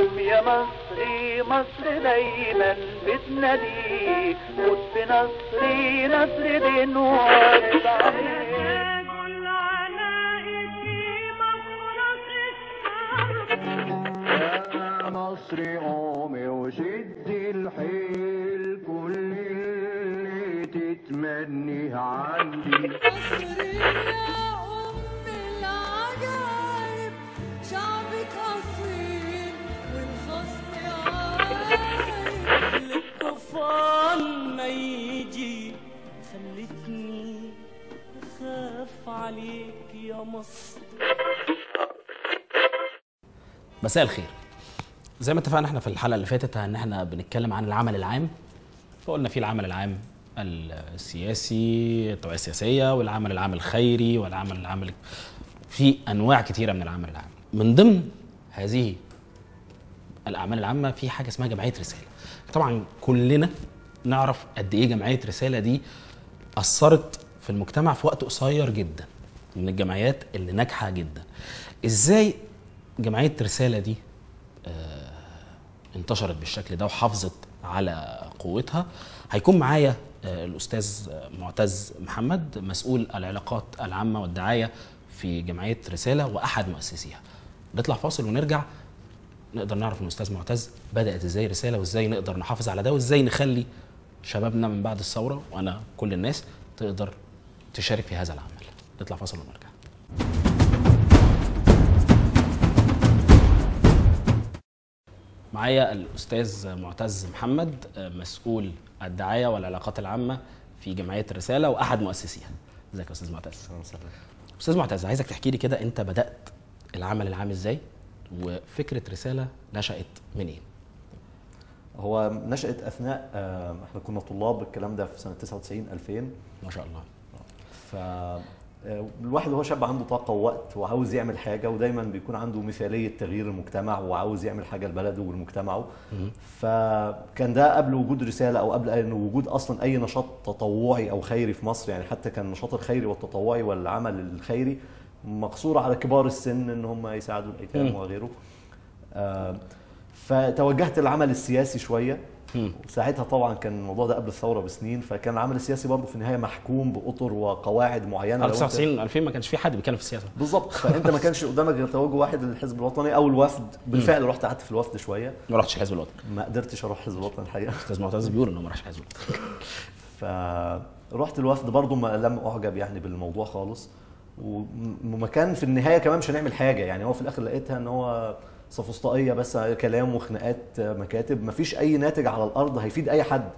قوم يا مصري، مصر دايما بتنادي، خد بنصري نصر دين وارض عليه. يا مصري قومي وشدي الحيل، كل اللي تتمنيه عندي. مصري يا أم العجائب، شعبك أصيل والخصم عايب، للطوفان ما يجي خلتني أخاف عليك يا مصر. مساء الخير. زي ما اتفقنا احنا في الحلقه اللي فاتت ان احنا بنتكلم عن العمل العام، فقلنا في العمل العام السياسي، التوعيه السياسيه، والعمل العام الخيري، والعمل العام في انواع كثيره من العمل العام. من ضمن هذه الاعمال العامه في حاجه اسمها جمعيه رساله. طبعا كلنا نعرف قد ايه جمعيه رساله دي اثرت في المجتمع في وقت قصير جدا، من الجمعيات اللي ناجحه جدا. ازاي جمعية رسالة دي انتشرت بالشكل ده وحافظت على قوتها؟ هيكون معايا الأستاذ معتز محمد، مسؤول العلاقات العامة والدعاية في جمعية رسالة وأحد مؤسسيها. نطلع فاصل ونرجع نقدر نعرف من الأستاذ معتز بدأت إزاي رسالة، وإزاي نقدر نحافظ على ده، وإزاي نخلي شبابنا من بعد الثورة وأنا كل الناس تقدر تشارك في هذا العمل. نطلع فاصل ونرجع. معايا الأستاذ معتز محمد، مسؤول الدعاية والعلاقات العامة في جمعية الرسالة وأحد مؤسسيها. ازيك يا أستاذ معتز؟ أستاذ معتز، عايزك تحكي لي كده أنت بدأت العمل العام إزاي، وفكرة رسالة نشأت منين؟ هو نشأت أثناء احنا كنا طلاب، الكلام ده في سنة 99 2000 ما شاء الله. الواحد وهو شاب عنده طاقة ووقت وعاوز يعمل حاجة، ودايما بيكون عنده مثالية تغيير المجتمع وعاوز يعمل حاجة لبلده ولمجتمعه. فكان ده قبل وجود رسالة أو قبل أن وجود أصلا أي نشاط تطوعي أو خيري في مصر. يعني حتى كان النشاط الخيري والتطوعي والعمل الخيري مقصور على كبار السن ان هم يساعدوا الايتام وغيره. فتوجهت للعمل السياسي شويه. وساعتها طبعا كان الموضوع ده قبل الثوره بسنين، فكان العمل السياسي برضه في النهايه محكوم باطر وقواعد معينه. 99 2000 ما كانش في حد بيتكلم في السياسه بالظبط. فانت ما كانش قدامك غير توجه واحد للحزب الوطني او الوفد. بالفعل رحت قعدت في الوفد شويه. ما رحتش الحزب الوطني؟ ما قدرتش اروح الحزب الوطني الحقيقه. استاذ معتز بيقول انه ما راحش الحزب الوطني. فرحت الوفد برضه، ما لم اعجب يعني بالموضوع خالص. ومكان في النهايه كمان مش هنعمل حاجه. يعني هو في الاخر لقيتها ان هو صفسطائيه بس، كلام وخناقات مكاتب، مفيش اي ناتج على الارض هيفيد اي حد.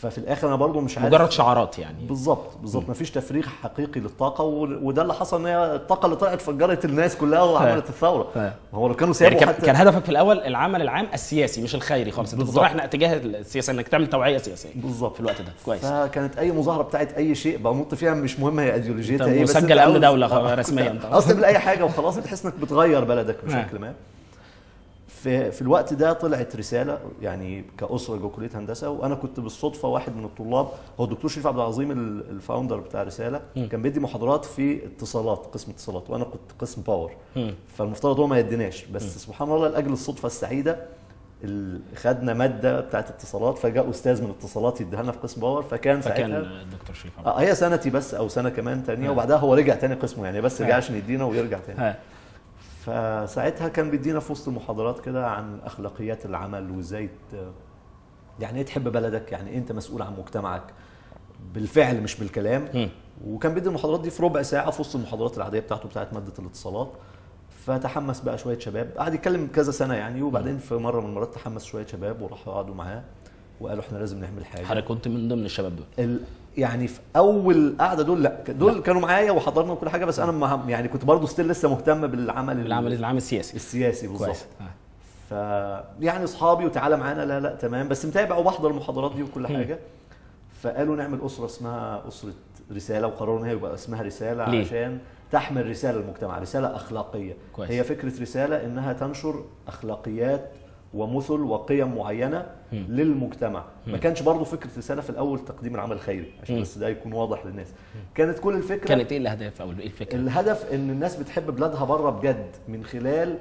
ففي الاخر انا برضو مش عارف، مجرد شعارات يعني. بالظبط مفيش تفريغ حقيقي للطاقه. وده اللي حصل، ان هي الطاقه اللي طلعت فجرت الناس كلها وعملت الثوره. هو لو كانوا سابوا يعني حتى كان هدفك في الاول العمل العام السياسي مش الخيري خالص، انت كنت رايح اتجاه السياسه، انك تعمل توعيه سياسيه بالظبط في الوقت ده. كويس. فكانت اي مظاهره بتاعت اي شيء بمط فيها، مش مهم هي ايديولوجيتها ايه، بس مسجل امن دوله رسميا طبعا. اصلا تعمل اي حاجه وخلاص، بتحس انك بتغير بلدك بشكل ما. في الوقت ده طلعت رساله، يعني كاسره جوه كليه هندسه، وانا كنت بالصدفه واحد من الطلاب، هو الدكتور شريف عبد العظيم الفاوندر بتاع رساله، كان بيدي محاضرات في اتصالات، قسم اتصالات، وانا كنت قسم باور. فالمفترض هو ما يديناش، بس سبحان الله لاجل الصدفه السعيده خدنا ماده بتاعت اتصالات، فجاء استاذ من اتصالات يديها لنا في قسم باور. فكان الدكتور شريف هي سنتي بس او سنه كمان ثانيه، وبعدها هو رجع ثاني قسمه، يعني بس رجع عشان يدينا ويرجع ثاني. فساعتها كان بيدينا في وسط المحاضرات كده عن اخلاقيات العمل، وازاي يعني ايه تحب بلدك، يعني انت مسؤول عن مجتمعك بالفعل مش بالكلام. وكان بيدي المحاضرات دي في ربع ساعه في وسط المحاضرات العاديه بتاعته بتاعت ماده الاتصالات. فتحمس بقى شويه شباب، قعد يتكلم كذا سنه يعني، وبعدين في مره من المرات تحمس شويه شباب وراحوا قعدوا معاه وقالوا احنا لازم نعمل حاجه. حضرتك كنت من ضمن الشباب دول؟ يعني في اول قعده دول لا كانوا معايا وحضرنا وكل حاجه، بس انا يعني كنت برضه ستيل لسه مهتم بالعمل السياسي بالظبط. ف يعني اصحابي وتعالى معانا، لا تمام، بس متابع وبحضر المحاضرات دي وكل حاجه. فقالوا نعمل اسره اسمها اسره رساله، وقرروا ان هي يبقى اسمها رساله ليه؟ عشان تحمل رساله للمجتمع، رساله اخلاقيه. كويس. هي فكره رساله انها تنشر اخلاقيات ومثل وقيم معينه للمجتمع. ما كانش برضه فكره رساله في الاول تقديم العمل الخيري، عشان بس ده يكون واضح للناس. كانت كل الفكره، كانت ايه الاهداف او ايه الفكره؟ الهدف ان الناس بتحب بلادها بره بجد، من خلال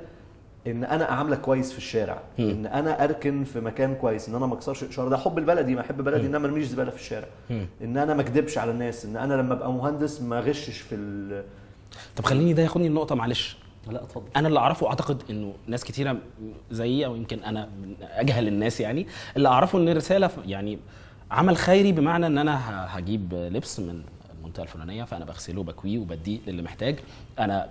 ان انا اعاملك كويس في الشارع، ان انا اركن في مكان كويس، ان انا ما اكسرش اشاره، ده حب البلدي، ما احب بلدي ان انا ما ارميش زباله في الشارع، ان انا ما اكذبش على الناس، ان انا لما ابقى مهندس ما اغشش في طب خليني ده ياخدني النقطه، معلش. لا اتفضل. انا اللي اعرفه، اعتقد انه ناس كتيره زيي او يمكن انا من اجهل الناس، يعني اللي اعرفه ان الرساله يعني عمل خيري، بمعنى ان انا هجيب لبس من المنطقه الفلانيه فانا بغسله وبكويه وبديه للي محتاج. انا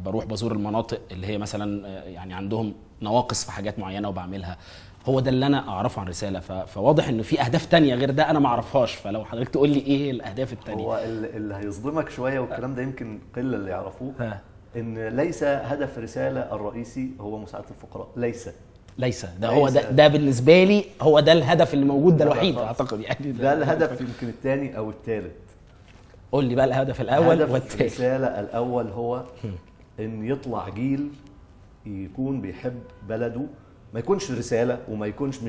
بروح بزور المناطق اللي هي مثلا يعني عندهم نواقص في حاجات معينه وبعملها. هو ده اللي انا اعرفه عن رساله. فواضح انه في اهداف تانية غير ده انا ما اعرفهاش، فلو حضرتك تقول لي ايه الاهداف التانية. هو اللي هيصدمك شويه والكلام ده يمكن قله اللي يعرفوه، ان ليس هدف رساله الرئيسي هو مساعده الفقراء. ليس ده هو ده بالنسبه لي هو ده الهدف اللي موجود، ده الوحيد اعتقد يعني. ده الهدف يمكن الثاني او الثالث. قول لي بقى الهدف الاول والثاني. الرساله الاول هو ان يطلع جيل يكون بيحب بلده، ما يكونش رساله وما يكونش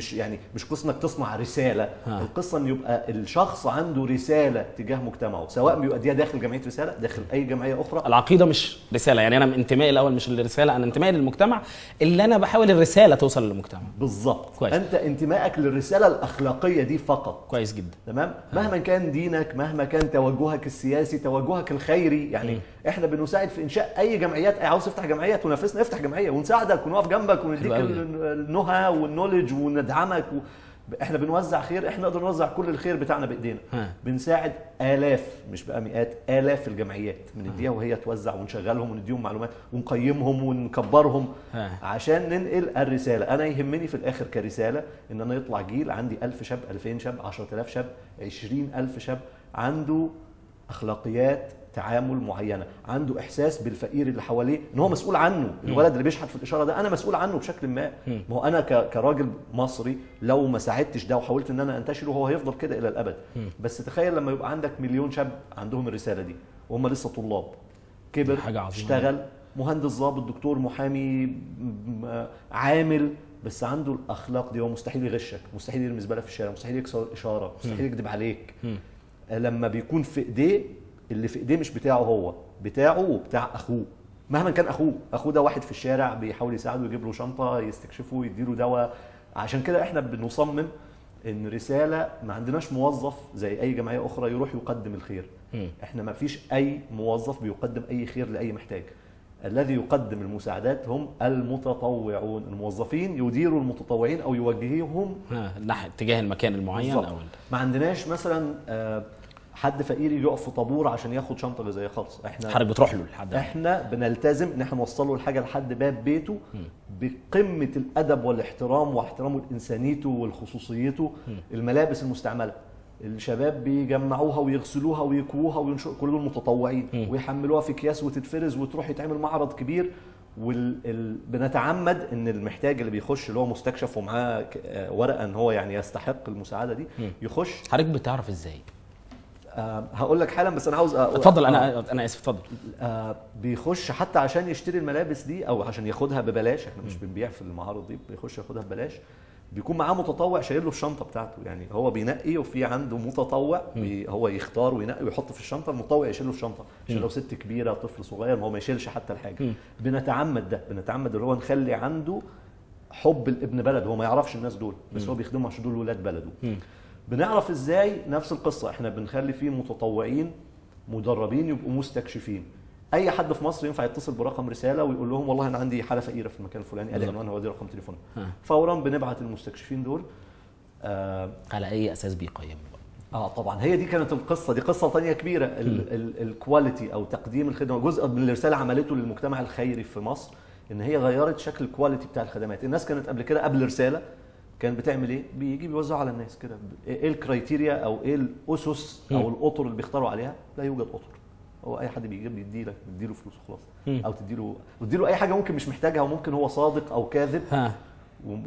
مش قصه انك تصنع رساله، القصه ان يبقى الشخص عنده رساله تجاه مجتمعه، سواء بيؤديها داخل جمعيه رساله، داخل اي جمعيه اخرى. العقيده مش رساله، يعني انا انتمائي الاول مش للرساله، انا انتمائي للمجتمع اللي انا بحاول الرساله توصل للمجتمع. بالظبط. كويس. انت انتمائك للرساله الاخلاقيه دي فقط. كويس جدا. تمام. مهما كان دينك، مهما كان توجهك السياسي، توجهك الخيري، يعني احنا بنساعد في انشاء اي جمعيات. عاوز تفتح جمعيه تنافسنا، افتح جمعيه ونساعدك ونقف جنبك ونديك النهى والنولج وندعمك احنا بنوزع خير، احنا نقدر نوزع كل الخير بتاعنا بايدينا. بنساعد الاف مش بقى مئات، الاف الجمعيات بنديها وهي توزع، ونشغلهم ونديهم معلومات ونقيمهم ونكبرهم عشان ننقل الرساله. انا يهمني في الاخر كرساله ان انا يطلع جيل عندي 1000 شاب، 2000 شاب، 10000 شاب، 20000 شاب عنده اخلاقيات تعامل معينه، عنده احساس بالفقير اللي حواليه ان هو مسؤول عنه. الولد اللي بيشحت في الاشاره ده انا مسؤول عنه بشكل ما. ما هو انا كراجل مصري لو ما ساعدتش ده وحاولت ان انا انتشره هو هيفضل كده الى الابد. بس تخيل لما يبقى عندك مليون شاب عندهم الرساله دي وهم لسه طلاب، كبر، اشتغل، مهندس، ضابط، دكتور، محامي، عامل، بس عنده الاخلاق دي. هو مستحيل يغشك، مستحيل يرمي زباله في الشارع، مستحيل يكسر اشاره، مستحيل يكذب عليك. لما بيكون في ايديه اللي في ايديه مش بتاعه هو، بتاعه وبتاع اخوه، مهما كان اخوه ده واحد في الشارع بيحاول يساعده، يجيب له شنطه، يستكشفه، يديله دواء. عشان كده احنا بنصمم ان رساله ما عندناش موظف زي اي جمعيه اخرى يروح يقدم الخير. احنا ما فيش اي موظف بيقدم اي خير لاي محتاج. الذي يقدم المساعدات هم المتطوعون. الموظفين يديروا المتطوعين او يوجهوهم ناحيه اتجاه المكان المعين. او ما عندناش مثلا حد فقير يقف في طابور عشان ياخد شنطه غذائيه خالص. احنا حضرتك بتروح له لحد، احنا بنلتزم ان احنا نوصل له الحاجه لحد باب بيته بقمه الادب والاحترام واحترامه لانسانيته والخصوصيته. الملابس المستعمله الشباب بيجمعوها ويغسلوها ويكووها وينشروا، كل دول متطوعين، ويحملوها في اكياس وتتفرز وتروح يتعمل معرض كبير. بنتعمد ان المحتاج اللي بيخش اللي هو مستكشف ومعاه ورقه ان هو يعني يستحق المساعده دي يخش. حضرتك بتعرف ازاي؟ هقول لك حالا، بس انا عاوز اتفضل. انا اسف، اتفضل. بيخش حتى عشان يشتري الملابس دي او عشان ياخدها ببلاش، احنا مش بنبيع في المعارض دي، بيخش ياخدها ببلاش. بيكون معاه متطوع شايل له الشنطه بتاعته، يعني هو بينقي وفي عنده متطوع هو يختار وينقي ويحط في الشنطه، المتطوع يشيل له الشنطه، عشان لو ست كبيره طفل صغير هو ما يشيلش حتى الحاجه. بنتعمد ده، بنتعمد اللي هو نخلي عنده حب الابن بلد. هو ما يعرفش الناس دول بس هو بيخدمهم عشان دول ولاد بلده. بنعرف ازاي؟ نفس القصه، احنا بنخلي فيه متطوعين مدربين يبقوا مستكشفين. اي حد في مصر ينفع يتصل برقم رساله ويقول لهم والله انا عندي حاله فقيره في المكان الفلاني، ادي عنوان، هو دي رقم تليفونه. فورا بنبعت المستكشفين دول. على اي اساس بيقيموا بقى؟ طبعا هي دي كانت القصه، دي قصه ثانيه كبيره. الكواليتي او تقديم الخدمه جزء من الرساله عملته للمجتمع الخيري في مصر، ان هي غيرت شكل الكواليتي بتاع الخدمات. الناس كانت قبل كده قبل رساله كان بتعمل ايه؟ بيجي بيوزعوا على الناس كده ايه الكرايتيريا او ايه الاسس او الاطر اللي بيختاروا عليها. لا يوجد اطر، هو اي حد بيجيب بيديله فلوس وخلاص، او تديله اي حاجه ممكن مش محتاجها وممكن هو صادق او كاذب.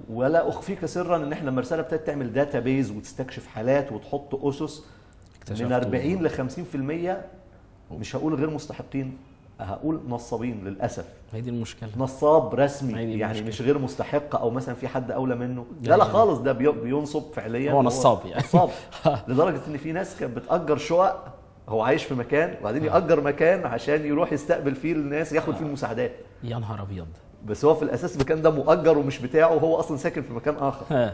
ولا اخفيك سرا ان احنا لما الرساله ابتدت تعمل داتا بيز وتستكشف حالات وتحط اسس، من 40 ل 50% مش هقول غير مستحقين، هقول نصابين للاسف. هي دي المشكله، نصاب رسمي يعني مش غير مستحق او مثلا في حد اولى منه. لا خالص، ده بينصب فعليا، هو نصاب يعني. نصاب لدرجه ان في ناس كانت بتاجر شقق، هو عايش في مكان وبعدين يأجر مكان عشان يروح يستقبل فيه الناس، ياخد فيه المساعدات. يا نهار ابيض. بس هو في الاساس المكان ده مؤجر ومش بتاعه، وهو اصلا ساكن في مكان اخر.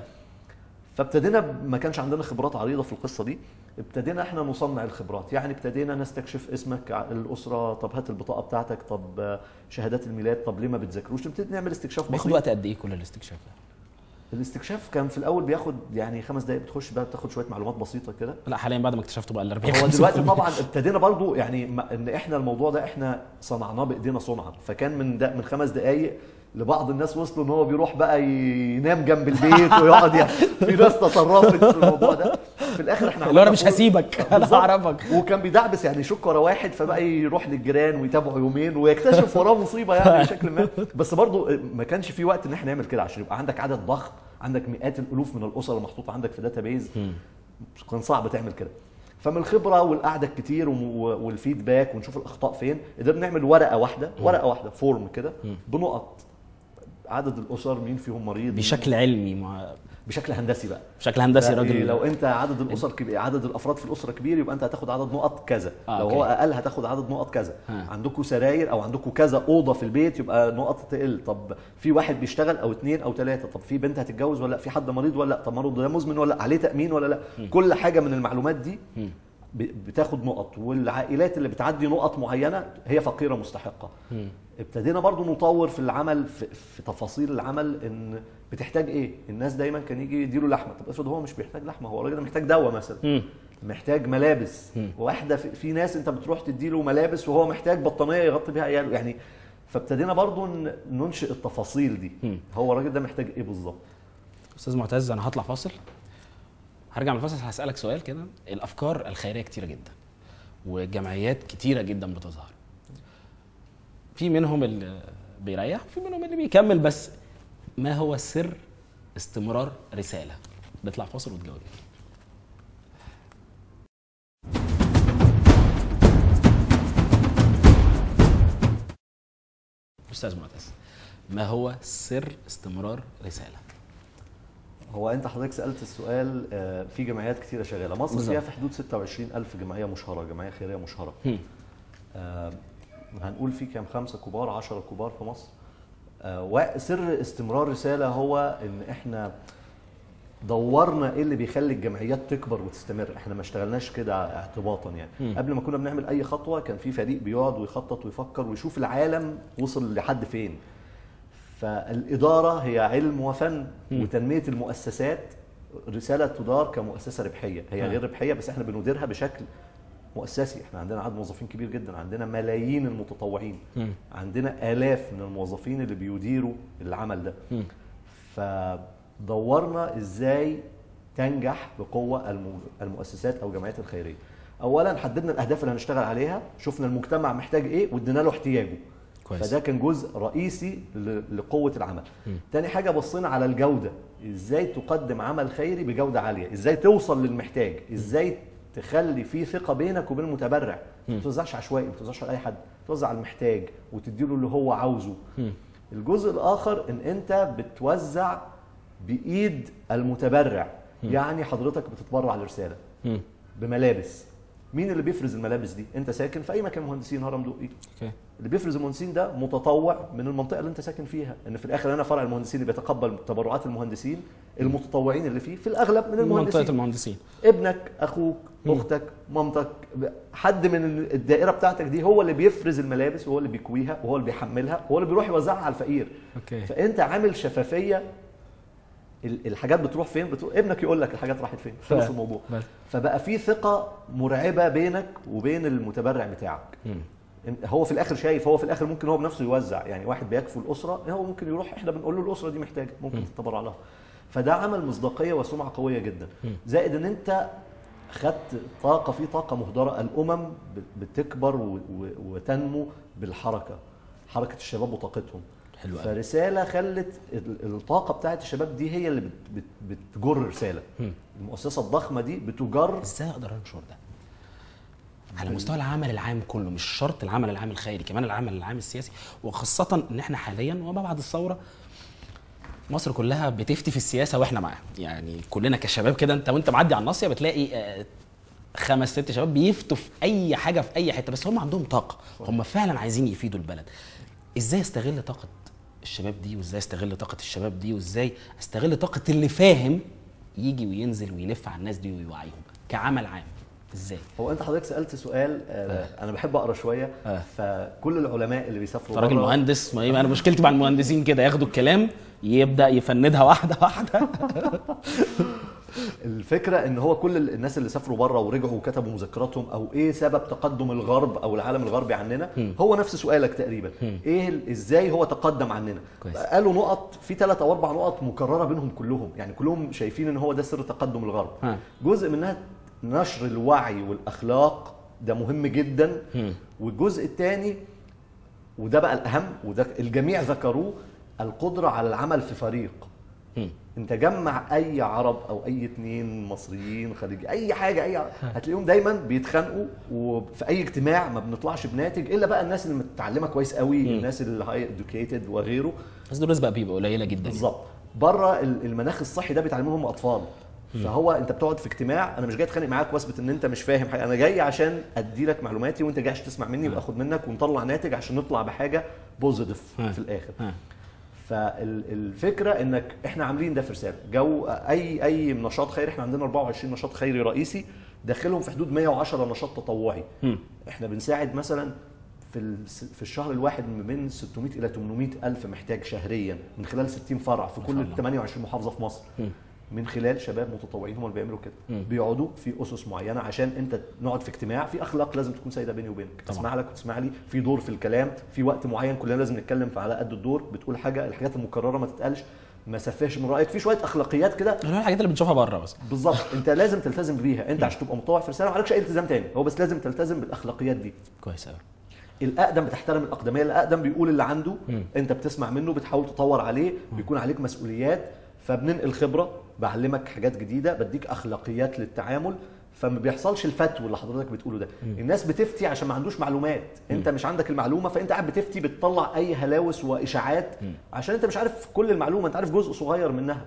فابتدينا، ما كانش عندنا خبرات عريضه في القصه دي، ابتدينا احنا نصنع الخبرات. يعني ابتدينا نستكشف اسمك، الاسره، طب هات البطاقه بتاعتك، طب شهادات الميلاد، طب ليه ما بتذاكروش. نبتدي نعمل استكشاف بسيط. بياخد وقت قد ايه كل الاستكشاف ده؟ الاستكشاف كان في الاول بياخد يعني 5 دقائق، بتخش بقى بتاخد شويه معلومات بسيطه كده. لا حاليا بعد ما اكتشفته بقى ال 40 هو دلوقتي طبعا ابتدينا برضو يعني ان احنا الموضوع ده احنا صنعناه بايدينا صنعا، فكان من 5 دقائق لبعض الناس وصلوا ان هو بيروح بقى ينام جنب البيت ويقعد يعني في ناس تطرفت في الموضوع ده. في الاخر احنا اللي انا مش هسيبك انا هعرفك. وكان بيدعبس يعني يشك ورا واحد، فبقى يروح للجيران ويتابعه يومين ويكتشف وراه مصيبه يعني بشكل ما. بس برضو ما كانش في وقت ان احنا نعمل كده عشان يبقى عندك عدد ضخم، عندك مئات الالوف من الاسر محطوطه عندك في داتابيز. كان صعب تعمل كده. فمن الخبره والقعده الكتير والفيدباك ونشوف الاخطاء فين، قدرنا نعمل ورقه واحده فورم كده بنقط عدد الاسر، مين فيهم مريض بشكل علمي بشكل هندسي بقى. بشكل هندسي راجل. لو انت عدد الاسر كبير، عدد الافراد في الاسره كبير، يبقى انت هتاخد عدد نقط كذا. لو هو اقل هتاخد عدد نقط كذا. عندكم سراير او عندكم كذا اوضه في البيت، يبقى نقط تقل. طب في واحد بيشتغل او 2 أو 3، طب في بنت هتتجوز ولا لا، في حد مريض ولا لا، طب مرض ده مزمن ولا لا، عليه تامين ولا لا. كل حاجه من المعلومات دي بتاخد نقط، والعائلات اللي بتعدي نقط معينه هي فقيره مستحقه. ابتدينا برضو نطور في العمل، في تفاصيل العمل، ان بتحتاج ايه. الناس دايما كان يجي يديله لحمه، طب افرض هو مش بيحتاج لحمه، هو الراجل محتاج دواء مثلا، محتاج ملابس. واحده في ناس انت بتروح تديله ملابس وهو محتاج بطانيه يغطي بيها عياله يعني. فابتدينا برضو ننشئ التفاصيل دي. هو الراجل ده محتاج ايه بالظبط. استاذ معتز انا هطلع فاصل، هرجع من الفاصل هسألك سؤال كده. الافكار الخيريه كتيره جدا وجمعيات كتيره جدا بتظهر، في منهم اللي بيريح وفي منهم اللي بيكمل، بس ما هو سر استمرار رساله؟ نطلع فاصل وتجاوب. استاذ معتز، ما هو سر استمرار رساله؟ هو انت حضرتك سالت السؤال، في جمعيات كتيره شغاله. مصر فيها في حدود 26,000 جمعيه مشهره، جمعيه خيريه مشهره. هنقول في كام، 5 كبار 10 كبار في مصر. وسر استمرار رساله هو ان احنا دورنا ايه اللي بيخلي الجمعيات تكبر وتستمر. احنا ما اشتغلناش كده اعتباطا يعني. قبل ما كنا بنعمل اي خطوه كان في فريق بيقعد ويخطط ويفكر ويشوف العالم وصل لحد فين. فالإدارة هي علم وفن، وتنمية المؤسسات رسالة تدار كمؤسسة ربحية. هي غير ربحية بس احنا بنديرها بشكل مؤسسي. احنا عندنا عدد موظفين كبير جدا، عندنا ملايين المتطوعين، عندنا آلاف من الموظفين اللي بيديروا العمل ده. فدورنا ازاي تنجح بقوة المؤسسات او الجمعيات الخيرية. اولا حددنا الاهداف اللي هنشتغل عليها، شفنا المجتمع محتاج ايه وادينا له احتياجه. كويس. فده كان جزء رئيسي لقوة العمل. تاني حاجة بصينا على الجودة، ازاي تقدم عمل خيري بجودة عالية، ازاي توصل للمحتاج، ازاي تخلي في ثقة بينك وبين المتبرع. ما توزعش عشوائي، ما توزعش على اي حد، توزع على المحتاج وتديله اللي هو عاوزه. الجزء الاخر ان انت بتوزع بايد المتبرع. يعني حضرتك بتتبرع لرسالة بملابس، مين اللي بيفرز الملابس دي؟ انت ساكن في اي مكان مهندسين هرم دقي. اللي بيفرز المهندسين ده متطوع من المنطقه اللي انت ساكن فيها. ان في الاخر انا فرع المهندسين اللي بيتقبل تبرعات المهندسين، المتطوعين اللي فيه في الاغلب من المهندسين. منطقه المهندسين، ابنك، اخوك، اختك، مامتك، حد من الدائره بتاعتك دي هو اللي بيفرز الملابس وهو اللي بيكويها وهو اللي بيحملها وهو اللي بيروح يوزعها على الفقير. فانت عامل شفافيه. الحاجات بتروح فين؟ ابنك يقول لك الحاجات راحت فين، خلص الموضوع. فبقى في ثقه مرعبه بينك وبين المتبرع بتاعك. هو في الاخر شايف، هو في الاخر ممكن هو بنفسه يوزع. يعني واحد بيكفل الاسره، هو ممكن يروح، احنا بنقول له الاسره دي محتاجه، ممكن تتبرع لها. فده عمل مصداقيه وسمعه قويه جدا. زائد ان انت خدت طاقه، في طاقه مهدره. الامم بتكبر وتنمو بالحركه، حركه الشباب وطاقتهم. حلو. فرساله خلت الطاقه بتاعت الشباب دي هي اللي بتجر رساله. المؤسسه الضخمه دي بتجر. ازاي اقدر انشر ده على مستوى العمل العام كله؟ مش شرط العمل العام الخيري، كمان العمل العام السياسي. وخاصه ان احنا حاليا وما بعد الثوره مصر كلها بتفتي في السياسه واحنا معاها. يعني كلنا كشباب كده، انت وانت معدي على الناصيه بتلاقي 5 6 شباب بيفتوا في اي حاجه في اي حته، بس هم عندهم طاقه، هم فعلا عايزين يفيدوا البلد. ازاي استغل طاقه الشباب دي، وازاي استغل طاقه الشباب دي، وازاي استغل طاقه اللي فاهم يجي وينزل ويلف على الناس دي ويوعيهم كعمل عام. ازاي؟ هو انت حضرتك سالت سؤال انا بحب اقرا شويه. فكل العلماء اللي بيسافروا راجل مهندس، ما انا مشكلتي مع المهندسين كده، ياخدوا الكلام يبدا يفندها واحده واحده. الفكره ان هو كل الناس اللي سافروا بره ورجعوا وكتبوا مذكراتهم او ايه سبب تقدم الغرب او العالم الغربي عننا، هو نفس سؤالك تقريبا. ايه ازاي هو تقدم عننا؟ كويس. قالوا نقط في 3 أو 4 نقط مكرره بينهم كلهم، يعني كلهم شايفين ان هو ده سر تقدم الغرب. جزء منها نشر الوعي والاخلاق، ده مهم جدا. والجزء الثاني وده بقى الاهم وده الجميع ذكروه، القدره على العمل في فريق. انت جمع اي عرب او اي 2 مصريين خليجي اي حاجه هتلاقيهم دايما بيتخانقوا، وفي اي اجتماع ما بنطلعش بناتج الا بقى الناس اللي متعلمه كويس قوي، الناس اللي هاي ادوكيتد وغيره. بس دول بقى بيبقوا قليله جدا بالظبط. بره المناخ الصحي ده بيتعلموهم اطفال. فهو انت بتقعد في اجتماع، انا مش جاي اتخانق معاك واثبت ان انت مش فاهم حاجه، انا جاي عشان ادي لك معلوماتي وانت جاي عشان تسمع مني واخد منك ونطلع ناتج عشان نطلع بحاجه بوزيتيف في الاخر. فالفكره انك احنا عاملين ده في رساله جو اي نشاط خيري. احنا عندنا 24 نشاط خيري رئيسي، داخلهم في حدود 110 نشاط تطوعي. احنا بنساعد مثلا في الشهر الواحد من 600 الى 800 الف محتاج شهريا من خلال 60 فرع في كل 28 محافظه في مصر. من خلال شباب متطوعين هم اللي بيعملوا كده. بيقعدوا في اسس معينه عشان انت نقعد في اجتماع في اخلاق لازم تكون سايده بيني وبينك، تسمع لك وتسمع لي، في دور في الكلام، في وقت معين كلنا لازم نتكلم على قد الدور، بتقول حاجه، الحاجات المكرره ما تتقالش، ما سفهش من رايك، في شويه اخلاقيات كده، الحاجات اللي بنشوفها بره بس. بالظبط. انت لازم تلتزم بيها انت عشان تبقى متطوع في رساله، ما عليكش اي التزام تاني، هو بس لازم تلتزم بالاخلاقيات دي. كويس قوي. الاقدم بتحترم الاقدميه، الاقدم بيقول اللي عنده، انت بتسمع منه، بتحاول تطور عليه، بيكون عليك مسؤوليات، فبننقل خبره، بعلمك حاجات جديده، بديك اخلاقيات للتعامل، فما بيحصلش الفتوى اللي حضرتك بتقوله ده. الناس بتفتي عشان ما عندوش معلومات، انت مش عندك المعلومه فانت قاعد بتفتي، بتطلع اي هلاوس واشاعات عشان انت مش عارف كل المعلومه، انت عارف جزء صغير منها.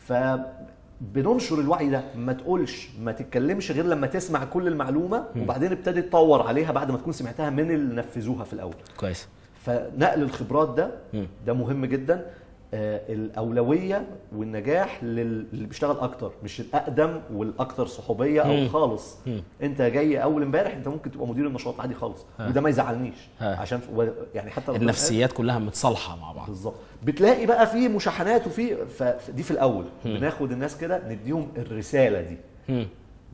فبننشر الوعي ده، ما تقولش، ما تتكلمش غير لما تسمع كل المعلومه وبعدين ابتدي تطور عليها بعد ما تكون سمعتها من اللي نفذوها في الاول. كويس. فنقل الخبرات ده مهم جدا. الاولويه والنجاح للي بيشتغل اكتر، مش الاقدم والاكثر صحوبيه او خالص. انت جاي اول امبارح، انت ممكن تبقى مدير النشاط عادي خالص، وده ما يزعلنيش عشان يعني حتى النفسيات كلها متصالحه مع بعض. بالظبط. بتلاقي بقى في مشاحنات دي في الاول بناخد الناس كده نديهم الرساله دي،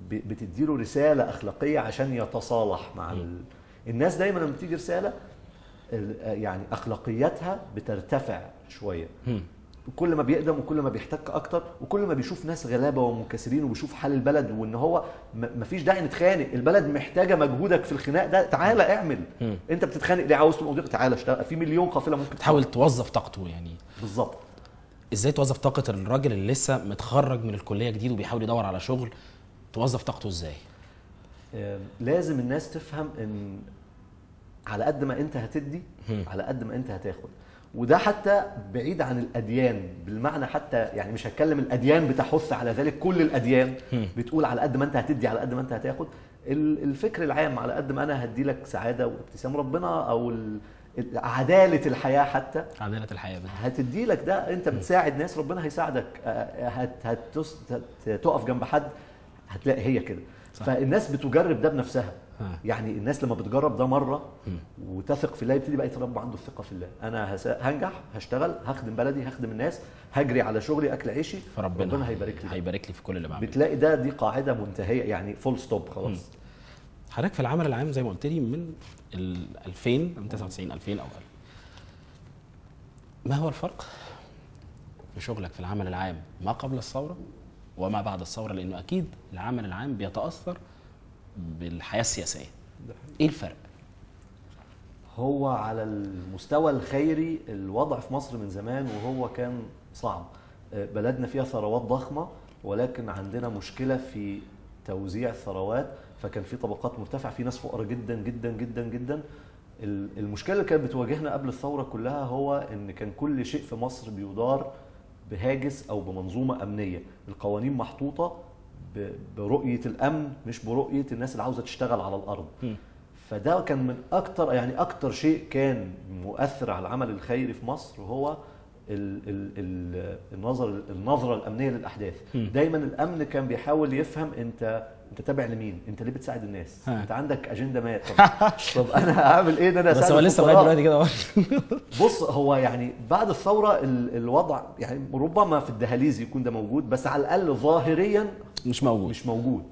بتديله رساله اخلاقيه عشان يتصالح مع الناس. دايما لما بتيجي رساله يعني اخلاقياتها بترتفع شويه، كل ما بيقدم وكل ما بيحتك اكتر وكل ما بيشوف ناس غلابه ومنكسرين وبيشوف حال البلد، وان هو مفيش داعي نتخانق، البلد محتاجه مجهودك في الخناق ده، تعالى اعمل. انت بتتخانق ليه؟ عاوز تبقى مدير؟ تعالى اشتغل، في مليون قافله ممكن تحاول توظف طاقته يعني. بالظبط. ازاي توظف طاقه الراجل اللي لسه متخرج من الكليه جديد وبيحاول يدور على شغل؟ توظف طاقته ازاي؟ لازم الناس تفهم ان على قد ما انت هتدي على قد ما انت هتاخد، وده حتى بعيد عن الاديان بالمعنى، حتى يعني مش هتكلم الاديان بتحث على ذلك، كل الاديان بتقول على قد ما انت هتدي على قد ما انت هتاخد. الفكر العام على قد ما انا هدي لك سعاده وابتسام ربنا او عداله الحياه، حتى عداله الحياه هتدي لك ده، انت بتساعد ناس ربنا هيساعدك، هتقف جنب حد هتلاقي هي كده. فالناس بتجرب ده بنفسها. يعني الناس لما بتجرب ده مره وتثق في الله، يبتدي بقى يتربى عنده الثقه في الله. انا هنجح، هشتغل، هخدم بلدي، هخدم الناس، هجري على شغلي، اكل عيشي، فربنا هيبارك لي في كل اللي بعمله. بتلاقي دي قاعده منتهيه، يعني فول ستوب خلاص. حضرتك في العمل العام زي ما قلت لي من 2000 من 99 2000 او 1000، ما هو الفرق في شغلك في العمل العام ما قبل الثوره وما بعد الثوره؟ لانه اكيد العمل العام بيتاثر بالحياه السياسيه. ايه الفرق؟ هو على المستوى الخيري الوضع في مصر من زمان وهو كان صعب، بلدنا فيها ثروات ضخمه ولكن عندنا مشكله في توزيع الثروات، فكان في طبقات مرتفعه، في ناس فقراء جدا جدا جدا جدا. المشكله اللي كانت بتواجهنا قبل الثوره كلها هو ان كان كل شيء في مصر بيدار بهاجس او بمنظومه امنيه، القوانين محطوطه برؤيه الامن مش برؤيه الناس اللي عاوزه تشتغل على الارض. فده كان من اكتر يعني اكتر شيء كان مؤثر على العمل الخيري في مصر هو النظره الامنيه للاحداث. دايما الامن كان بيحاول يفهم انت تابع لمين، انت ليه بتساعد الناس، انت عندك اجنده ما، طب انا هعمل ايه ان انا اساعد؟ بس هو لسه لغايه دلوقتي كده. بص هو يعني بعد الثوره الوضع يعني ربما في الدهاليز يكون ده موجود، بس على الاقل ظاهريا مش موجود.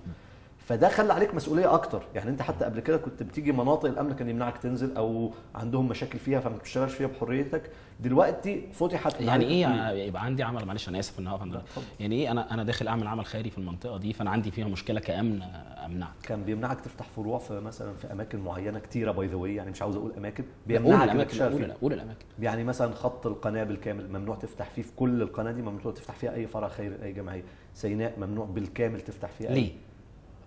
فده خلى عليك مسؤوليه اكتر. يعني انت حتى قبل كده كنت بتيجي مناطق الامن كان يمنعك تنزل او عندهم مشاكل فيها فما بتشتغلش فيها بحريتك. دلوقتي فتحت يعني ايه يبقى عندي عمل، معلش انا اسف ان هقف عند، يعني ايه انا داخل اعمل عمل خيري في المنطقه دي فانا عندي فيها مشكله كامن امنعك؟ كان بيمنعك تفتح فروع في مثلا في اماكن معينه كتيره باي ذا واي، يعني مش عاوز اقول اماكن، بيمنعك انك تشتغل فيها. قول الاماكن. يعني مثلا خط القناه بالكامل ممنوع تفتح فيه، في كل القناه دي ممنوع تفتح فيها اي فرع خيري اي جمعيه. سيناء ممنوع بالكامل تفتح فيها. ليه؟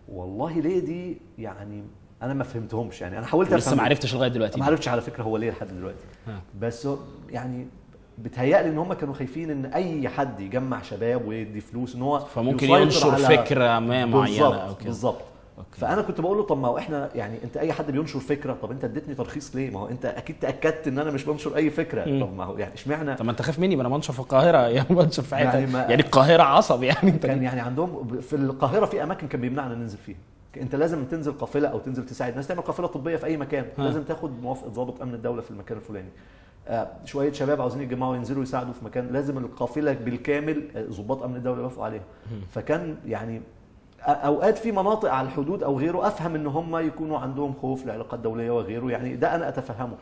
والله ليه دي يعني انا ما فهمتهمش. يعني انا حاولت افهم، لسه ما عرفتش لغايه دلوقتي. ما عرفتش على فكره هو ليه لحد دلوقتي. بس يعني بتهيألي ان هم كانوا خايفين ان اي حد يجمع شباب ويدي فلوس ان هو فممكن ينشر فكره ما معينه او كده. بالظبط. فانا كنت بقول له طب ما هو احنا يعني انت اي حد بينشر فكره، طب انت اديتني ترخيص ليه؟ ما هو انت اكيد تاكدت ان انا مش بنشر اي فكره. طب ما هو يعني اشمعنى؟ طب ما انت خايف مني، ما انا بنشر في القاهره يعني بنشر في حته يعني القاهره عصب يعني. انت كان يعني عندهم في القاهره في اماكن كان بيمنعنا ننزل فيها. انت لازم تنزل قافله او تنزل تساعد ناس، تعمل قافله طبيه في اي مكان لازم تاخد موافقه ضابط امن الدوله في المكان الفلاني. شويه شباب عاوزين يتجمعوا ينزلوا يساعدوا في مكان، لازم القافله بالكامل ضباط امن الدوله يوافقوا عليها. فكان يعني اوقات في مناطق على الحدود او غيره افهم ان هم يكونوا عندهم خوف لعلاقات دوليه وغيره، يعني ده انا اتفهمه.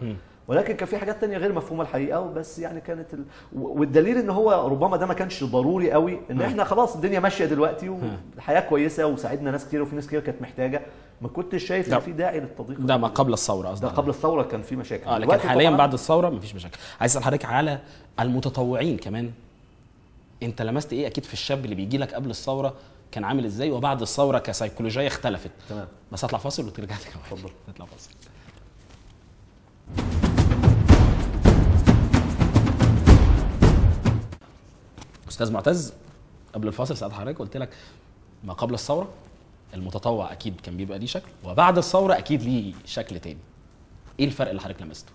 ولكن كان في حاجات تانية غير مفهومه الحقيقه، بس يعني كانت والدليل ان هو ربما ده ما كانش ضروري قوي، ان احنا خلاص الدنيا ماشيه دلوقتي والحياه كويسه وساعدنا ناس كتير وفي ناس كتير كانت محتاجه، ما كنتش شايف ان في داعي للتضييق. ده ما قبل الثوره قصدي. ده قبل الثوره كان في مشاكل. لكن حاليا بعد الثوره مفيش مشاكل. عايز اسال حضرتك على المتطوعين كمان، انت لمست ايه اكيد في الشاب اللي بيجي لك قبل الثوره كان عامل ازاي، وبعد الثوره كسيكولوجيه اختلفت؟ تمام. بس هطلع فاصل وترجع لي كمان. اتفضل. نطلع فاصل. استاذ معتز، قبل الفاصل سألت حضرتك قلت لك ما قبل الثوره المتطوع اكيد كان بيبقى ليه شكل، وبعد الثوره اكيد ليه شكل تاني. ايه الفرق اللي حضرتك لمسته؟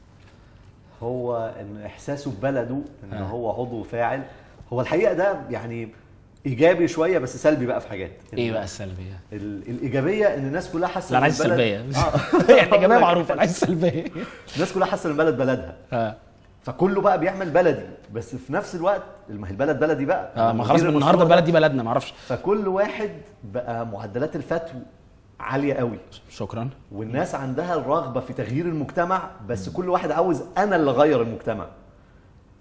هو ان احساسه ببلده ان هو عضو فاعل. هو الحقيقه ده يعني ايجابي شويه بس سلبي بقى في حاجات. ايه بقى السلبيه؟ الايجابيه ان الناس كلها حاسه لا انا عايز السلبيه. يعني الايجابيه معروفه، انا عايز السلبيه. الناس كلها حاسه ان البلد بلدها. فكله بقى بيعمل بلدي، بس في نفس الوقت ما هي البلد بلدي بقى. ما خلاص من النهارده البلد دي بلدنا، ما اعرفش. فكل واحد بقى معدلات الفتو عاليه قوي. شكرا. والناس عندها الرغبه في تغيير المجتمع، بس كل واحد عاوز انا اللي اغير المجتمع.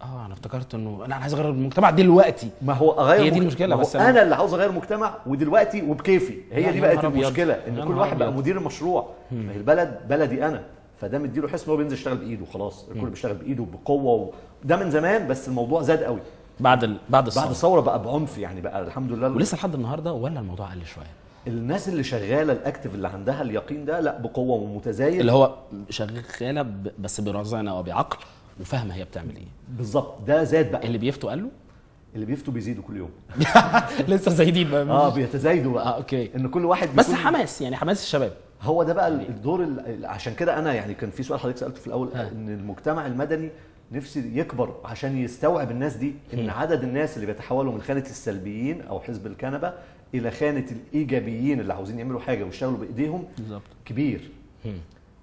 انا افتكرت انه انا عايز اغير المجتمع دلوقتي. ما هو اغير هي دي المشكله. بس انا اللي عاوز اغير المجتمع ودلوقتي وبكيفي. هي دي بقت المشكله، ان كل واحد بقى مدير المشروع. ما هي البلد بلدي انا، فده مديله حس ان هو بينزل يشتغل بايده خلاص. الكل بيشتغل بايده بقوه ده من زمان، بس الموضوع زاد قوي بعد الثوره بقى بعنف يعني بقى الحمد لله. ولسه لحد النهارده ولا الموضوع قل شويه؟ الناس اللي شغاله الاكتف اللي عندها اليقين ده لا بقوه ومتزايد، اللي هو شغاله بس برزانه وبعقل وفاهمه هي بتعمل ايه بالظبط. ده زاد بقى. اللي بيفتوا قال له اللي بيفتوا بيزيدوا كل يوم. لسه زايدين بقى. بيتزايدوا بقى. اوكي. ان كل واحد بس حماس، يعني حماس الشباب. هو ده بقى الدور عشان كده انا يعني كان في سؤال حضرتك سالته في الاول ان المجتمع المدني نفسي يكبر عشان يستوعب الناس دي، ان عدد الناس اللي بيتحولوا من خانه السلبيين او حزب الكنبه الى خانه الايجابيين اللي عاوزين يعملوا حاجه ويشتغلوا بايديهم بالظبط كبير.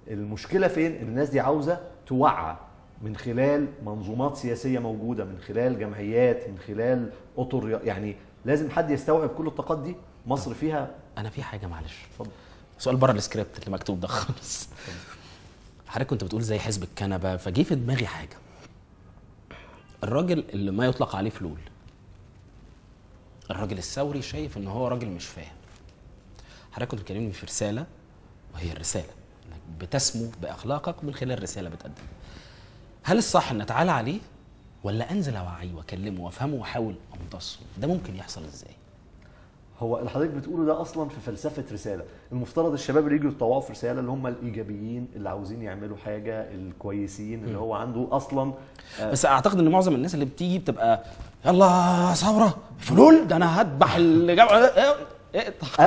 المشكله فين؟ ان الناس دي عاوزه توعى من خلال منظومات سياسيه موجوده، من خلال جمعيات، من خلال اطر، يعني لازم حد يستوعب كل الطاقات دي. مصر فيها. انا في حاجه معلش، اتفضل. سؤال بره السكريبت اللي مكتوب ده خالص. حضرتك كنت بتقول زي حزب الكنبه، فجه في دماغي حاجه. الراجل اللي ما يطلق عليه فلول، الراجل الثوري، شايف ان هو راجل مش فاهم. حضرتك كنت بتكلمني في رساله، وهي الرساله انك بتسمو باخلاقك من خلال رساله بتقدمها. هل الصح ان اتعالى عليه ولا انزل اوعيه واكلمه وافهمه واحاول امتصه؟ ده ممكن يحصل ازاي؟ هو اللي حضرتك بتقوله ده اصلا في فلسفه رساله. المفترض الشباب اللي يجوا يتطوعوا في رساله اللي هم الايجابيين اللي عاوزين يعملوا حاجه، الكويسين اللي هو عنده اصلا. بس اعتقد ان معظم الناس اللي بتيجي بتبقى يلا ثوره فلول، ده انا هذبح اقطع.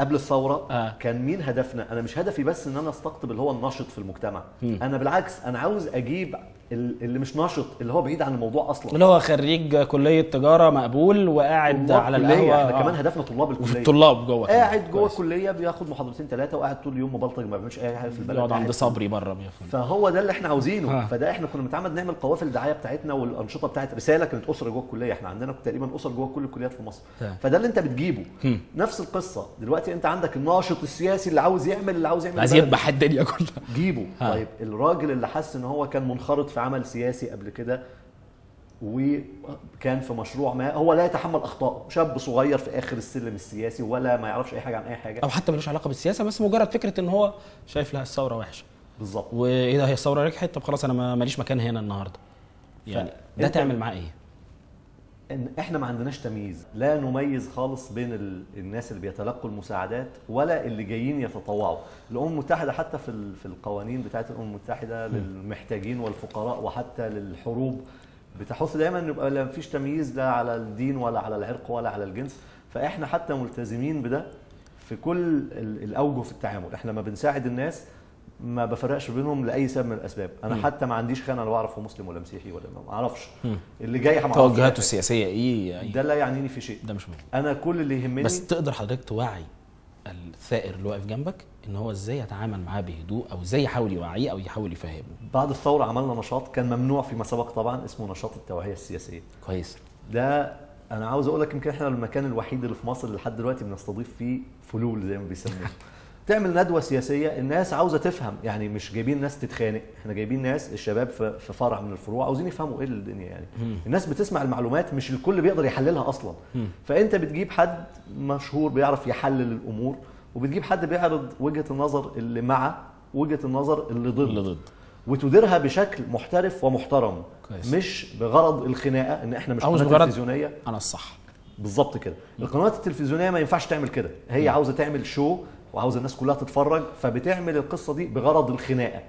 قبل الثوره كان مين هدفنا؟ انا مش هدفي بس ان انا استقطب اللي هو الناشط في المجتمع، انا بالعكس انا عاوز اجيب اللي مش ناشط، اللي هو بعيد عن الموضوع اصلا، اللي هو خريج كليه تجاره مقبول وقاعد على القهوه. احنا كمان هدفنا طلاب الكليه، الطلاب جوه قاعد جوه الكليه بياخد محاضرتين 3 وقاعد طول اليوم مبلطج ما بيعملش اي حاجه في البلد، يقعد عند صبري بره فهو ده اللي احنا عاوزينه. فده احنا كنا متعمد نعمل قوافل الدعايه بتاعتنا والانشطه بتاعت رساله، كانت اسره جوه الكليه، احنا عندنا تقريبا اسر جوه كل الكليات في مصر. فده اللي انت بتجيبه. نفس القصه دلوقتي، انت عندك الناشط السياسي اللي عاوز يعمل عايز يذبح الدنيا كلها، جيبه. طيب الراجل اللي حس ان هو كان منخرط في عمل سياسي قبل كده وكان في مشروع ما، هو لا يتحمل اخطاء، شاب صغير في اخر السلم السياسي ولا ما يعرفش اي حاجه عن اي حاجه، او حتى ملوش علاقه بالسياسه، بس مجرد فكره ان هو شايف لها الثوره وحشه. بالظبط. وايه ده، هي الثوره نجحت، طب خلاص انا ماليش مكان هنا النهارده. يعني ده تعمل معاه ايه؟ ان احنا ما عندناش تمييز، لا نميز خالص بين الناس اللي بيتلقوا المساعدات ولا اللي جايين يتطوعوا. الامم المتحده حتى في القوانين بتاعت الامم المتحده للمحتاجين والفقراء وحتى للحروب بتحث دايما ان يبقى لا فيش تمييز لا على الدين ولا على العرق ولا على الجنس. فاحنا حتى ملتزمين بده في كل الاوجه في التعامل. احنا ما بنساعد الناس ما بفرقش بينهم لاي سبب من الاسباب. انا حتى ما عنديش خانه لو اعرف هو مسلم ولا مسيحي ولا ما اعرفش اللي جاي توجهاته السياسيه ايه، ده لا يعنيني في شيء، ده مش مهم. انا كل اللي يهمني بس تقدر حضرتك توعي الثائر اللي واقف جنبك ان هو ازاي يتعامل معاه بهدوء، او ازاي يحاول يوعيه او يحاول يفهمه. بعد الثوره عملنا نشاط كان ممنوع فيما سبق طبعا، اسمه نشاط التوعيه السياسيه. كويس. ده انا عاوز اقول لك يمكن احنا المكان الوحيد اللي في مصر اللي لحد دلوقتي بنستضيف فيه فلول زي ما بيسموه. تعمل ندوه سياسيه، الناس عاوزه تفهم، يعني مش جايبين ناس تتخانق، احنا جايبين ناس الشباب في فرع من الفروع عاوزين يفهموا ايه الدنيا يعني. الناس بتسمع المعلومات، مش الكل بيقدر يحللها اصلا. فانت بتجيب حد مشهور بيعرف يحلل الامور، وبتجيب حد بيعرض وجهه النظر اللي مع وجهه النظر اللي ضد وتديرها بشكل محترف ومحترم. كويس. مش بغرض الخناقه، ان احنا مش قناه تلفزيونيه. انا الصح بالظبط كده. القنوات التلفزيونيه ما ينفعش تعمل كده، هي عاوزه تعمل شو وعاوز الناس كلها تتفرج، فبتعمل القصه دي بغرض الخناقه.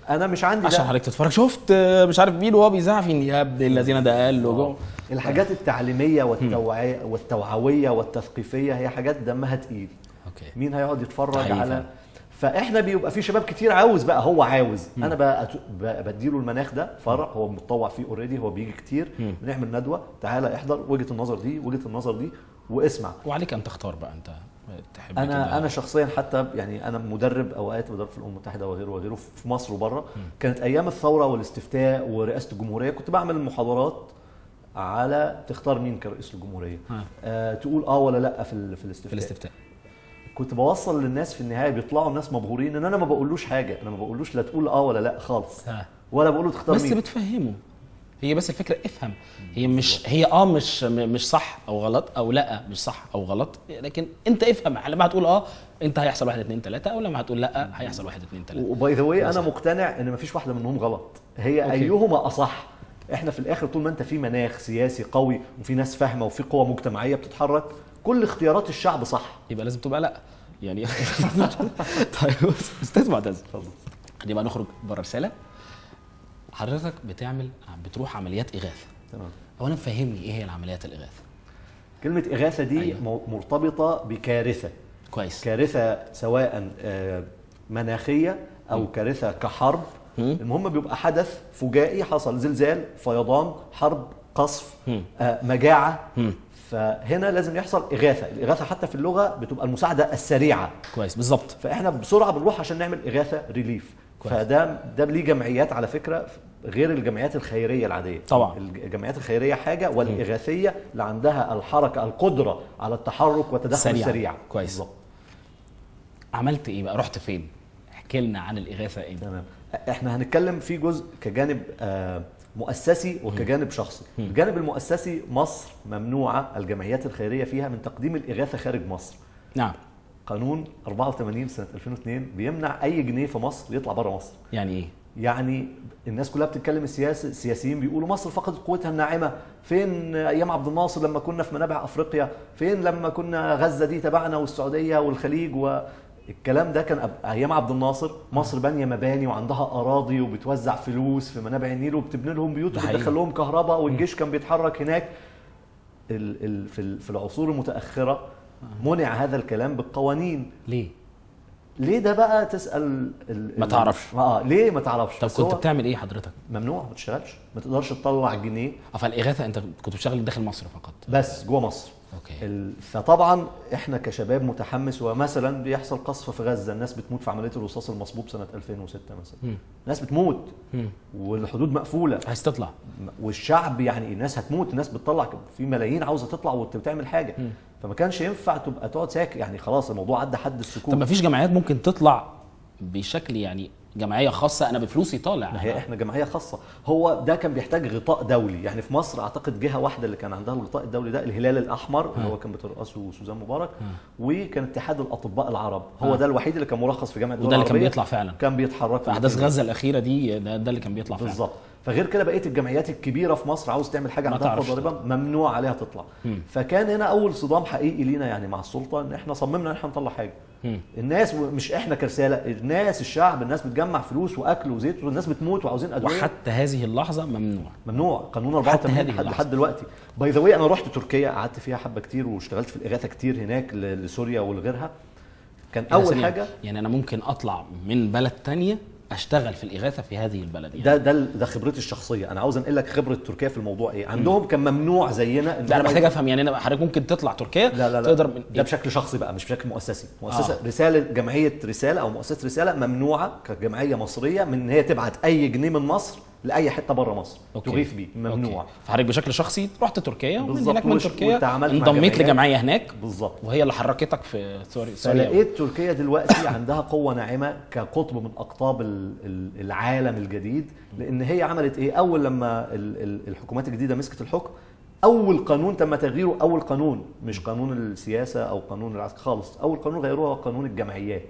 انا مش عندي عشان حضرتك تتفرج، شفت مش عارف مين وهو بيزعق فين، يا ابن الذين ده قال له. الحاجات التعليميه والتوعويه والتثقيفيه هي حاجات دمها تقيل. اوكي. مين هيقعد يتفرج على فاحنا بيبقى في شباب كتير عاوز بقى، هو عاوز انا بقى بديله المناخ ده فرع هو متطوع فيه اوريدي، هو بيجي كتير، بنعمل ندوه، تعالى احضر وجهه النظر دي وجهه النظر دي واسمع. وعليك ان تختار بقى انت تحب. انا شخصيا حتى يعني انا مدرب اوقات مدرب في الامم المتحده وغيره في مصر وبره. كانت ايام الثوره والاستفتاء ورئاسه الجمهوريه كنت بعمل محاضرات على تختار مين كرئيس الجمهوريه. تقول ولا لا في الاستفتاء. كنت بوصل للناس في النهايه بيطلعوا الناس مبهورين ان انا ما بقولوش حاجه، انا ما بقولوش لا تقول ولا لا خالص، ولا بقول له تختار بس مين، بس بتفهمه. هي بس الفكره افهم، هي مش صح او غلط، او لا مش صح او غلط، لكن انت افهم. لما هتقول انت هيحصل 1 2 3، او لما هتقول لا هيحصل 1 2 3. وباي ذا واي انا مقتنع ان مفيش واحده منهم غلط، هي أوكي. ايهما اصح. احنا في الاخر طول ما انت في مناخ سياسي قوي وفي ناس فاهمه وفي قوه مجتمعيه بتتحرك، كل اختيارات الشعب صح، يبقى لازم تبقى لا يعني. طيب استاذ معتز، اتفضل. خلينا بقى نخرج بره رساله. حضرتك بتروح عمليات اغاثه. تمام. اولا فهمني ايه هي العمليات الاغاثه؟ كلمه اغاثه دي أيوة. مرتبطه بكارثه. كويس. كارثه سواء مناخيه او كارثه كحرب. المهم بيبقى حدث فجائي حصل، زلزال، فيضان، حرب، قصف، مجاعه. فهنا لازم يحصل اغاثه. الاغاثه حتى في اللغه بتبقى المساعده السريعه. كويس بالظبط. فاحنا بسرعه بنروح عشان نعمل اغاثه ريليف. كويس. فده ليه جمعيات على فكره غير الجمعيات الخيريه العاديه. طبعا الجمعيات الخيريه حاجه، والاغاثيه اللي عندها الحركه القدره على التحرك والتدخل السريع. كويس بالظبط. عملت ايه بقى؟ رحت فين؟ احكي لنا عن الاغاثه ايه. تمام. احنا هنتكلم في جزء كجانب مؤسسي وكجانب شخصي. الجانب المؤسسي، مصر ممنوعه الجمعيات الخيريه فيها من تقديم الاغاثه خارج مصر. نعم. قانون 84 سنه 2002 بيمنع اي جنيه في مصر يطلع بره مصر. يعني ايه؟ يعني الناس كلها بتتكلم، السياسيين بيقولوا مصر فقدت قوتها الناعمه، فين ايام عبد الناصر لما كنا في منابع افريقيا، فين لما كنا غزه دي تبعنا والسعوديه والخليج الكلام ده كان ايام عبد الناصر. مصر بانيه مباني وعندها اراضي وبتوزع فلوس في منابع النيل وبتبني لهم بيوت وبتدخل لهم كهرباء، والجيش كان بيتحرك هناك. في العصور المتاخره منع هذا الكلام بالقوانين. ليه ده بقى تسال ما تعرفش. ليه ما تعرفش؟ طب كنت بتعمل ايه حضرتك؟ ممنوع ما تشتغلش، ما تقدرش تطلع جنيه. فالاغاثه انت كنت بتشتغل داخل مصر فقط؟ بس جوه مصر. اوكي. فطبعا احنا كشباب متحمس، ومثلا بيحصل قصف في غزه، الناس بتموت في عمليه الرصاص المصبوب سنه 2006 مثلا. الناس بتموت والحدود مقفوله، عايز تطلع، والشعب يعني الناس هتموت، الناس بتطلع، في ملايين عاوزه تطلع وتعمل حاجه. فما كانش ينفع تبقى تقعد ساكت، يعني خلاص الموضوع عدى حد السكوت. طب ما فيش جمعيات ممكن تطلع بشكل يعني جمعيه خاصه انا بفلوسي طالع؟ ما هي احنا جمعيه خاصه، هو ده كان بيحتاج غطاء دولي. يعني في مصر اعتقد جهه واحده اللي كان عندها الغطاء الدولي ده، الهلال الاحمر اللي هو كان بترأسه سوزان مبارك، وكان اتحاد الاطباء العرب، هو ده الوحيد اللي كان مرخص في جامعه الدول العربيه، وده اللي كان العربية. بيطلع فعلا، كان بيتحرك في احداث غزه الاخيره دي، ده اللي كان بيطلع فعلا بالظبط. فغير كده بقيه الجمعيات الكبيره في مصر عاوز تعمل حاجه عندها ضريبه ممنوع عليها تطلع. فكان هنا اول صدام حقيقي لينا يعني مع السلطه، ان احنا صممنا ان احنا نطلع حاجه. الناس مش احنا كرساله، الناس الشعب، الناس بتجمع فلوس واكل وزيت، والناس بتموت وعاوزين ادويه. وحتى هذه اللحظه ممنوع قانون 84 لحد دلوقتي. باي ذا واي انا رحت تركيا، قعدت فيها حبه كتير، واشتغلت في الاغاثه كتير هناك لسوريا ولغيرها. كان اول حاجه يعني انا ممكن اطلع من بلد تانية اشتغل في الاغاثه في هذه البلد يعني. ده خبرتي الشخصيه. انا عاوز انقل لك خبره تركيا في الموضوع ايه. عندهم كان ممنوع زينا. انا محتاج افهم يعني، انا حضرتك ممكن تطلع تركيا؟ لا تقدر ده بشكل شخصي بقى، مش بشكل مؤسسي. رساله جمعيه رساله او مؤسسه رساله ممنوعه كجمعيه مصريه من ان هي تبعت اي جنيه من مصر لاي حته بره مصر تغيث بيه، ممنوع. فحضرتك بشكل شخصي رحت تركيا، ومن هناك من تركيا انضميت لجمعيه هناك بالظبط، وهي اللي حركتك في سوريا. فلقيت تركيا دلوقتي عندها قوه ناعمه كقطب من اقطاب العالم الجديد. لان هي عملت ايه؟ اول لما الحكومات الجديده مسكت الحكم، اول قانون تم تغييره، اول قانون مش قانون السياسه او قانون العسكر خالص، اول قانون غيروه هو قانون الجمعيات،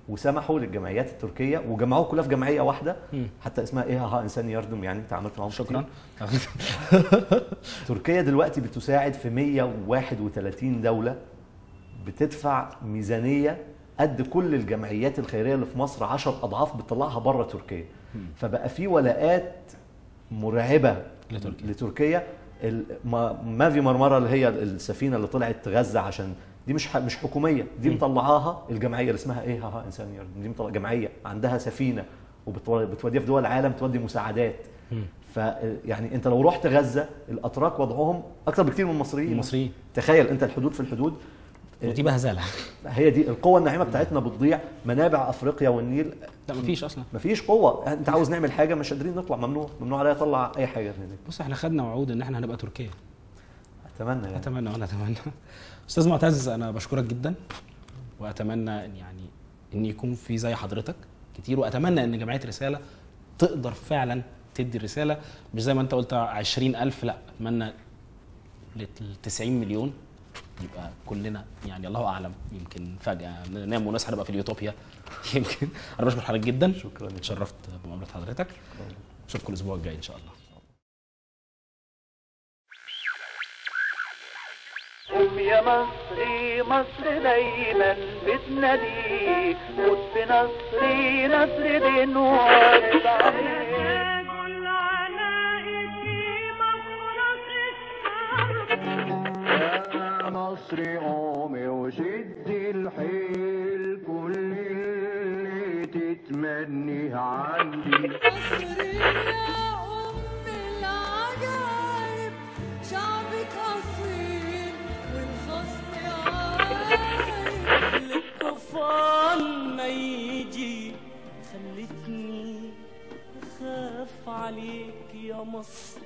وسمحوا للجمعيات التركيه وجمعوه كلها في جمعيه واحده، حتى اسمها ايه، ها انسان يردم، يعني انت عملت معاهم شكرا. تركيا دلوقتي بتساعد في 131 دوله، بتدفع ميزانيه قد كل الجمعيات الخيريه اللي في مصر 10 اضعاف بتطلعها بره تركيا. فبقى في ولاءات مرعبه لتركيا. مافي مرمره اللي هي السفينه اللي طلعت غزه، عشان دي مش حكوميه، دي مطلعاها الجمعيه اللي اسمها ايه، ها انسان يردم، دي مطلع جمعيه عندها سفينه وبتوديها في دول العالم، تودي مساعدات. فيعني انت لو رحت غزه، الاتراك وضعهم اكتر بكتير من المصريين. تخيل انت الحدود في الحدود، ودي بهزله. هي دي القوه الناعمه بتاعتنا بتضيع. منابع افريقيا والنيل لا مفيش اصلا، مفيش قوه. انت عاوز نعمل حاجه مش قادرين نطلع، ممنوع عليا اطلع اي حاجه هناك. بص احنا خدنا وعود ان احنا هنبقى تركيا. اتمنى يعني. وانا اتمنى. استاذ معتز انا بشكرك جدا، واتمنى ان يكون في زي حضرتك كتير، واتمنى ان جمعيه رساله تقدر فعلا تدي الرساله، مش زي ما انت قلت 20,000، لا اتمنى 90 مليون يبقى كلنا يعني، الله اعلم، يمكن فجاه ننام ونصحى نبقى في اليوتوبيا يمكن. انا بشكر حضرتك جدا، شكرا، اتشرفت بمقابله حضرتك. اشوفكم الاسبوع الجاي ان شاء الله. قوم يا مصري، مصر دايما بتناديك، موت في نصري، نصر دين وارض عليك. يا مصري قومي وشدي الحيل، كل اللي تتمنيه عندي. مصري يا أم العجائب، شعبك أصيل والخصم عايب. الطوفان ما يجي خلتني أخاف عليك يا مصر.